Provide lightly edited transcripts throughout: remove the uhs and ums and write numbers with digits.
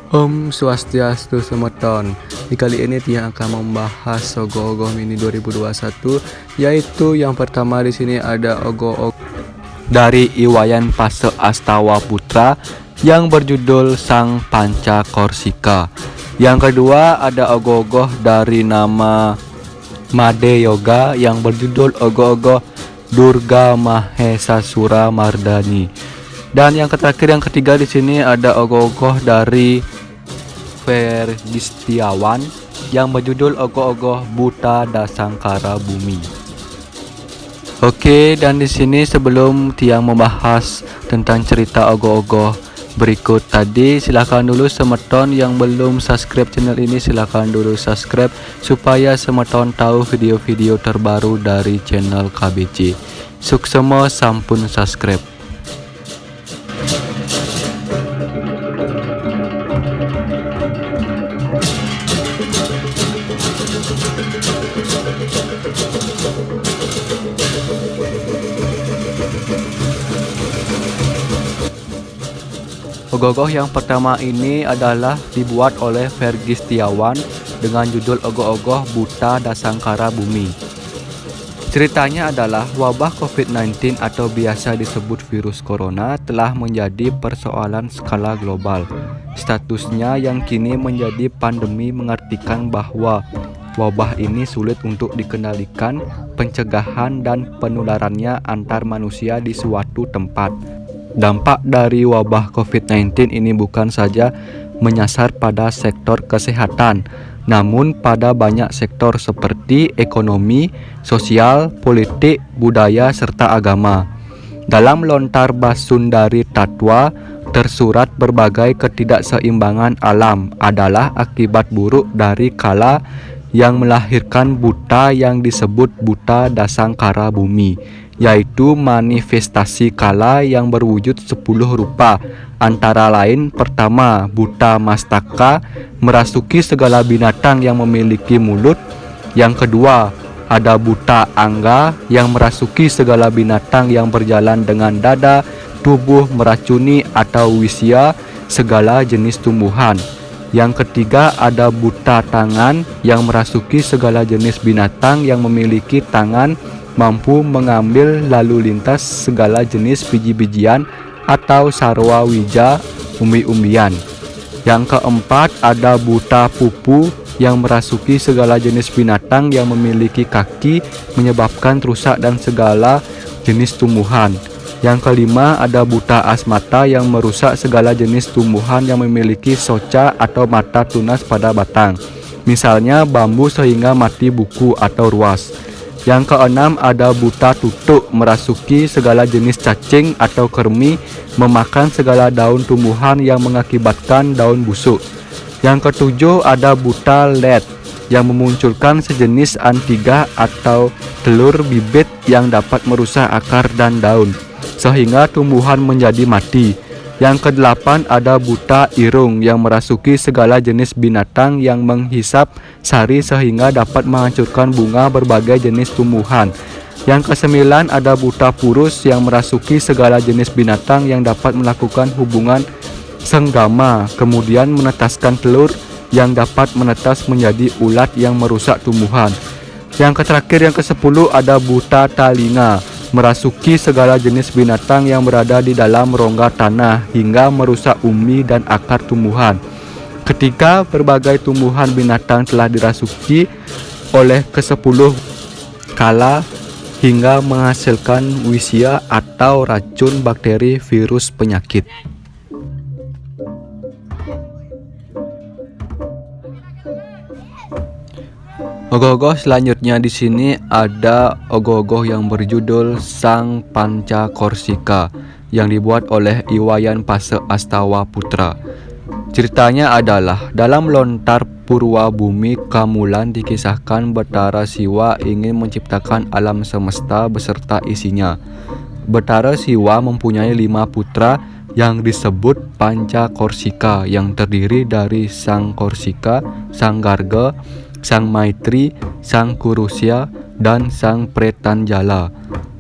Om Swastiastu Semeton. Di kali ini Tia akan membahas ogoh-ogoh mini 2021, yaitu yang pertama di sini ada ogoh-ogoh dari Iwayan Pase Astawa Putra yang berjudul Sang Panca Korsika. Yang kedua ada ogoh-ogoh dari nama Made Yoga yang berjudul ogoh-ogoh Durga Mahesasura Mardani. Dan yang terakhir yang ketiga di sini ada ogoh-ogoh dari Vergistiawan yang berjudul ogoh-ogoh Buta Dasangkara Bumi. Oke, dan di sini sebelum Tiang membahas tentang cerita ogoh-ogoh berikut tadi, silakan dulu semeton yang belum subscribe channel ini, silakan dulu subscribe supaya semeton tahu video-video terbaru dari channel KBC. Suksemo sampun subscribe. Ogoh-ogoh yang pertama ini adalah dibuat oleh Vergistiawan dengan judul ogoh-ogoh Buta Dasangkara Bumi. Ceritanya adalah wabah COVID-19 atau biasa disebut virus corona telah menjadi persoalan skala global. Statusnya yang kini menjadi pandemi mengartikan bahwa wabah ini sulit untuk dikendalikan, pencegahan dan penularannya antar manusia di suatu tempat. Dampak dari wabah COVID-19 ini bukan saja menyasar pada sektor kesehatan, namun pada banyak sektor seperti ekonomi, sosial, politik, budaya, serta agama. Dalam lontar Basundari Tatwa, tersurat berbagai ketidakseimbangan alam adalah akibat buruk dari kala yang melahirkan buta yang disebut buta dasangkara bumi, yaitu manifestasi kala yang berwujud 10 rupa, antara lain pertama buta mastaka, merasuki segala binatang yang memiliki mulut. Yang kedua ada buta angga yang merasuki segala binatang yang berjalan dengan dada, tubuh, meracuni atau wisya segala jenis tumbuhan. Yang ketiga ada buta tangan yang merasuki segala jenis binatang yang memiliki tangan, mampu mengambil lalu lintas segala jenis biji-bijian atau sarwa wija umbi-umbian. Yang keempat ada buta pupu yang merasuki segala jenis binatang yang memiliki kaki, menyebabkan rusak dan segala jenis tumbuhan. Yang kelima ada buta asmata yang merusak segala jenis tumbuhan yang memiliki soca atau mata tunas pada batang, misalnya bambu sehingga mati buku atau ruas. Yang keenam ada buta tutuk merasuki segala jenis cacing atau kermi, memakan segala daun tumbuhan yang mengakibatkan daun busuk. Yang ketujuh ada buta led yang memunculkan sejenis antiga atau telur bibit yang dapat merusak akar dan daun sehingga tumbuhan menjadi mati. Yang kedelapan ada buta irung yang merasuki segala jenis binatang yang menghisap sari sehingga dapat menghancurkan bunga berbagai jenis tumbuhan. Yang kesembilan ada buta purus yang merasuki segala jenis binatang yang dapat melakukan hubungan senggama, kemudian menetaskan telur yang dapat menetas menjadi ulat yang merusak tumbuhan. Yang terakhir yang ke-10 ada buta talinga, merasuki segala jenis binatang yang berada di dalam rongga tanah hingga merusak umbi dan akar tumbuhan. Ketika berbagai tumbuhan binatang telah dirasuki oleh ke-10 kala hingga menghasilkan wisya atau racun bakteri virus penyakit. Ogoh-ogoh selanjutnya di sini ada ogoh-ogoh yang berjudul Sang Panca Korsika yang dibuat oleh Iwayan Pase Astawa Putra. Ceritanya adalah dalam lontar Purwa Bumi Kamulan dikisahkan Betara Siwa ingin menciptakan alam semesta beserta isinya. Betara Siwa mempunyai 5 putra yang disebut Panca Korsika yang terdiri dari Sang Korsika, Sang Garga, Sang Maitri, Sang Kurusya, dan Sang Pretanjala.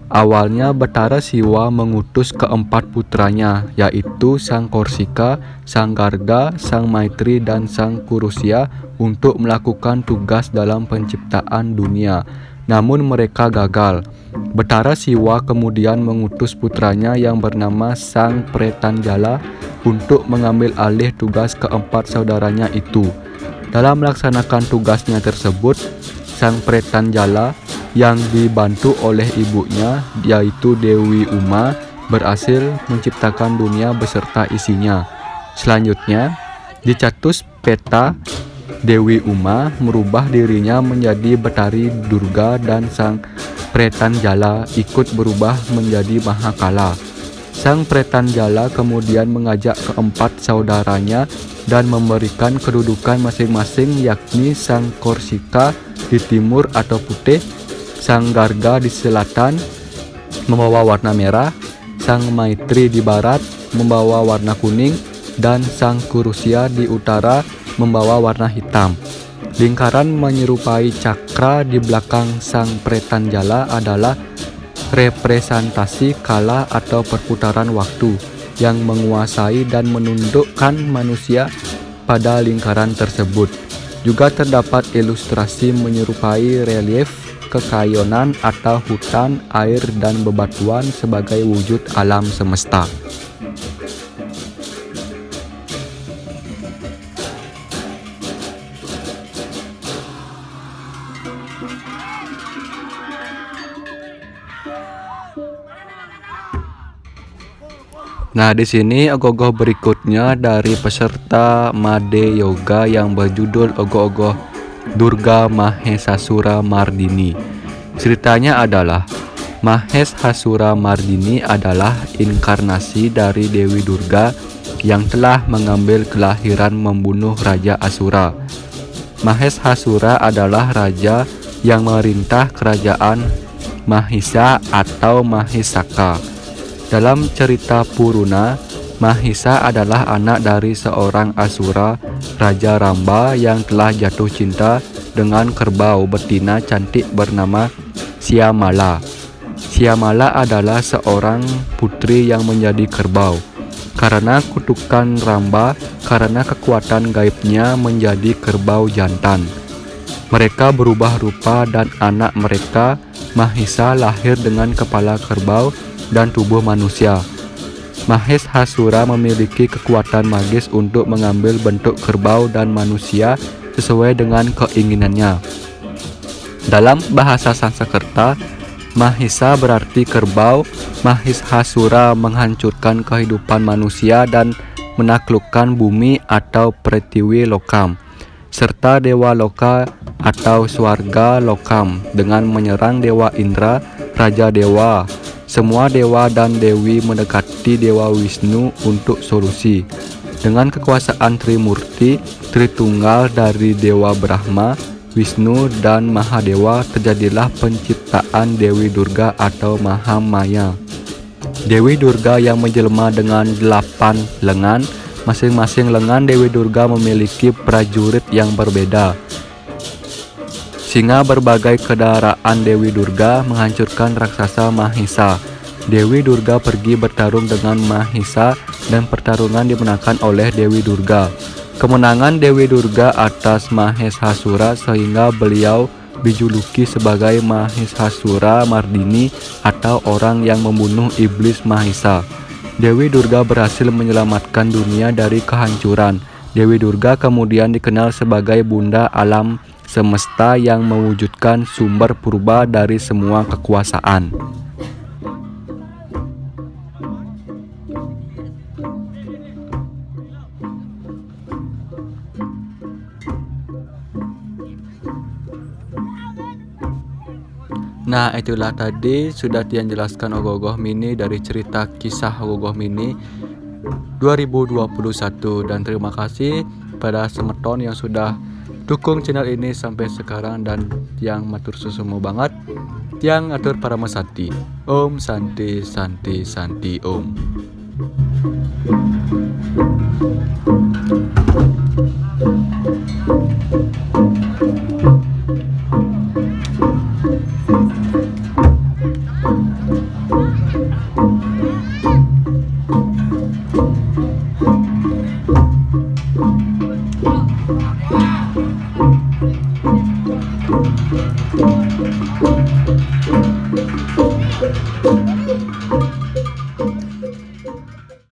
Awalnya Betara Siwa mengutus keempat putranya, yaitu Sang Korsika, Sang Garga, Sang Maitri, dan Sang Kurusya untuk melakukan tugas dalam penciptaan dunia. Namun mereka gagal. Betara Siwa kemudian mengutus putranya yang bernama Sang Pretanjala untuk mengambil alih tugas keempat saudaranya itu. Dalam melaksanakan tugasnya tersebut, Sang Pretanjala yang dibantu oleh ibunya yaitu Dewi Uma berhasil menciptakan dunia beserta isinya. Selanjutnya, di Catus Peta, Dewi Uma merubah dirinya menjadi Betari Durga dan Sang Pretanjala ikut berubah menjadi Mahakala. Sang Pretanjala kemudian mengajak keempat saudaranya dan memberikan kedudukan masing-masing, yakni Sang Korsika di timur atau putih, Sang Garga di selatan membawa warna merah, Sang Maitri di barat membawa warna kuning, dan Sang Kurusya di utara membawa warna hitam. Lingkaran menyerupai cakra di belakang Sang Pretanjala adalah representasi kala atau perputaran waktu yang menguasai dan menundukkan manusia pada lingkaran tersebut. Juga terdapat ilustrasi menyerupai relief kekayonan atau hutan, air, dan bebatuan sebagai wujud alam semesta. Nah, di sini ogoh-ogoh berikutnya dari peserta Made Yoga yang berjudul Ogoh-ogoh Durga Mahesasura Mardini. Ceritanya adalah Mahesasura Mardini adalah inkarnasi dari Dewi Durga yang telah mengambil kelahiran membunuh Raja Asura. Mahesasura adalah raja yang merintah kerajaan Mahisa atau Mahisaka. Dalam cerita Puruna, Mahisa adalah anak dari seorang Asura, Raja Ramba, yang telah jatuh cinta dengan kerbau betina cantik bernama Syamala. Syamala adalah seorang putri yang menjadi kerbau. Karena kutukan Ramba, karena kekuatan gaibnya menjadi kerbau jantan. Mereka berubah rupa dan anak mereka, Mahisa, lahir dengan kepala kerbau dan tubuh manusia. Mahesasura memiliki kekuatan magis untuk mengambil bentuk kerbau dan manusia sesuai dengan keinginannya. Dalam bahasa Sanskerta, Mahisa berarti kerbau. Mahesasura menghancurkan kehidupan manusia dan menaklukkan bumi atau Pretiwi Lokam, serta Dewa Loka atau Swarga Lokam dengan menyerang Dewa Indra, Raja Dewa. Semua dewa dan dewi mendekati Dewa Wisnu untuk solusi. Dengan kekuasaan Trimurti, Tritunggal dari Dewa Brahma, Wisnu, dan Mahadewa, terjadilah penciptaan Dewi Durga atau Mahamaya. Dewi Durga yang menjelma dengan 8 lengan. Masing-masing lengan Dewi Durga memiliki prajurit yang berbeda. Sehingga berbagai kendaraan Dewi Durga menghancurkan raksasa Mahisa. Dewi Durga pergi bertarung dengan Mahisa dan pertarungan dimenangkan oleh Dewi Durga. Kemenangan Dewi Durga atas Mahesasura sehingga beliau dijuluki sebagai Mahesasura Mardini atau orang yang membunuh iblis Mahisa. Dewi Durga berhasil menyelamatkan dunia dari kehancuran. Dewi Durga kemudian dikenal sebagai Bunda Alam Semesta yang mewujudkan sumber purba dari semua kekuasaan. Nah, itulah tadi sudah Tian jelaskan Ogoh-ogoh Mini dari cerita kisah Ogoh-ogoh Mini 2021, dan terima kasih pada semeton yang sudah dukung channel ini sampai sekarang, dan yang matur susumu banget, yang atur para mesati. Om Santi Santi Santi Om.